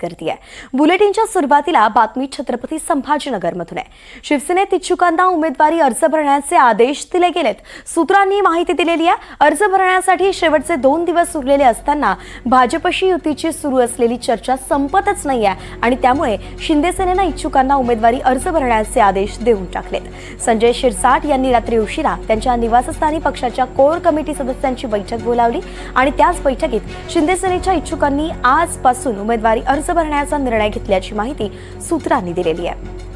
करते. बुलेटिनच्या सुरुवातीला बातमी छत्रपती संभाजीनगरमधून आहे. शिवसेनेत इच्छुकांना उमेदवारी अर्ज भरण्याचे आदेश दिले गेलेत. सूत्रांनी माहिती दिलेली आहे. अर्ज भरण्यासाठी शेवटचे 2 दिवस उरलेले असताना भाजपशी युतीची सुरू असलेली चर्चा संपतच नाहीये आणि त्यामुळे शिंदे सेनेनं इच्छुकांना उमेदवारी अर्ज भरण्याचे आदेश देऊन टाकलेत. संजय शिरसाट यांनी रात्री उशिरा त्यांच्या निवासस्थानी पक्षाच्या कोर कमिटी सदस्यांची बैठक बोलावली आणि त्याच बैठकीत शिंदे सेनेच्या इच्छुकांनी आजपासून उमेदवारी अर्ज भरण्याचा निर्णय घेतल्याची माहिती सूत्रांनी दिलेली आहे.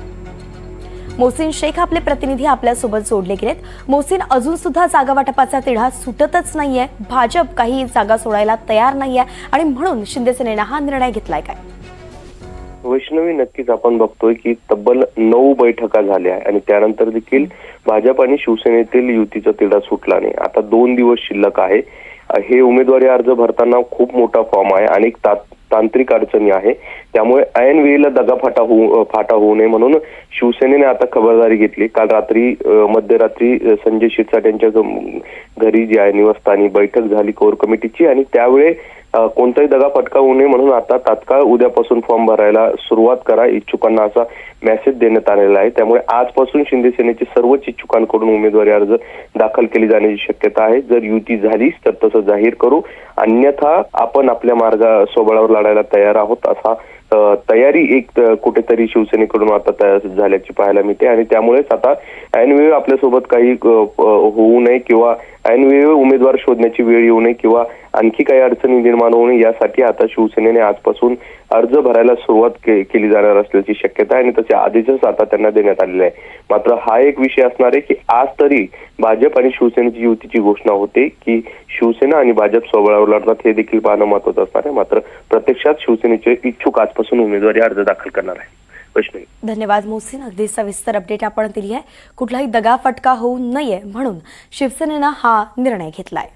मोहसिन शेख आपले प्रतिनिधी आपल्यासोबत जोडले गेलेत. मोहसिन, अजून सुद्धा जागा वाटपाचा तिढा सुटतच नाहीये. भाजप काही जागा सोडायला तयार नाहीये आणि म्हणून शिंदे सेनेनं हा निर्णय घेतलाय काय? वैष्णवी, नक्कीच आपण बघतोय की तब्बल 9 बैठका झाल्या आणि त्यानंतर देखील भाजप आणि शिवसेनेतील युतीचा तिढा सुटला नाही. आता 2 दिवस शिल्लक आहे. हे उमेदवारी अर्ज भरताना खूप मोठा फॉर्म आहे, अनेक तांत्रिक अडचणी आहे. त्यामुळे ऐन वेळेला दगाफाटा होऊ नये म्हणून शिवसेनेने आता खबरदारी घेतली. काल रात्री मध्यरात्री संजय शिरसाट यांच्या घरी जी आहे निवासस्थानी बैठक झाली कोर कमिटीची आणि त्यावेळी कोणताही दगाफटका होऊ नये म्हणून आता तात्काळ उद्यापासून फॉर्म भरायला सुरुवात करा इच्छुकांना असा मेसेज देण्यात आलेला आहे. त्यामुळे आजपासून शिंदे सेनेचे सर्वच इच्छुकांकडून उमेदवारी अर्ज दाखल केली जाण्याची शक्यता आहे. जर युती झालीच तर तसं जाहीर करू, अन्यथा आपण आपल्या स्वबळावर लढायला तयार आहोत असा तयारी एक कुठेतरी शिवसेनेकडून आता तयार झाल्याची पाहायला मिळते आणि त्यामुळेच आता ऐनवेळी आपल्यासोबत काही होऊ नये किंवा ऐनवेळी उमेदवार शोधण्याची वेळ येऊ नये किंवा आणखी काही अडचणी निर्माण होऊ नये यासाठी आता शिवसेनेने आजपासून अर्ज भरायला सुरुवात केली जाणार असल्याची शक्यता आहे आणि तसे आदेशच आता त्यांना देण्यात आलेले आहे. मात्र हा एक विषय असणार आहे की आज तरी भाजप आणि शिवसेनेची युतीची घोषणा होते की शिवसेना आणि भाजप स्वबळावर लढतात हे देखील पाहणं महत्वाचं असणार आहे. मात्र प्रत्यक्षात शिवसेनेचे इच्छुक आजपासून उमेदवारी अर्ज दाखल करणार आहे. वैष्णवी, धन्यवाद मोहसिन. अगदी सविस्तर अपडेट आपण दिली आहे. कुठलाही दगाफटका होऊ नये म्हणून शिवसेनेनं हा निर्णय घेतलाय.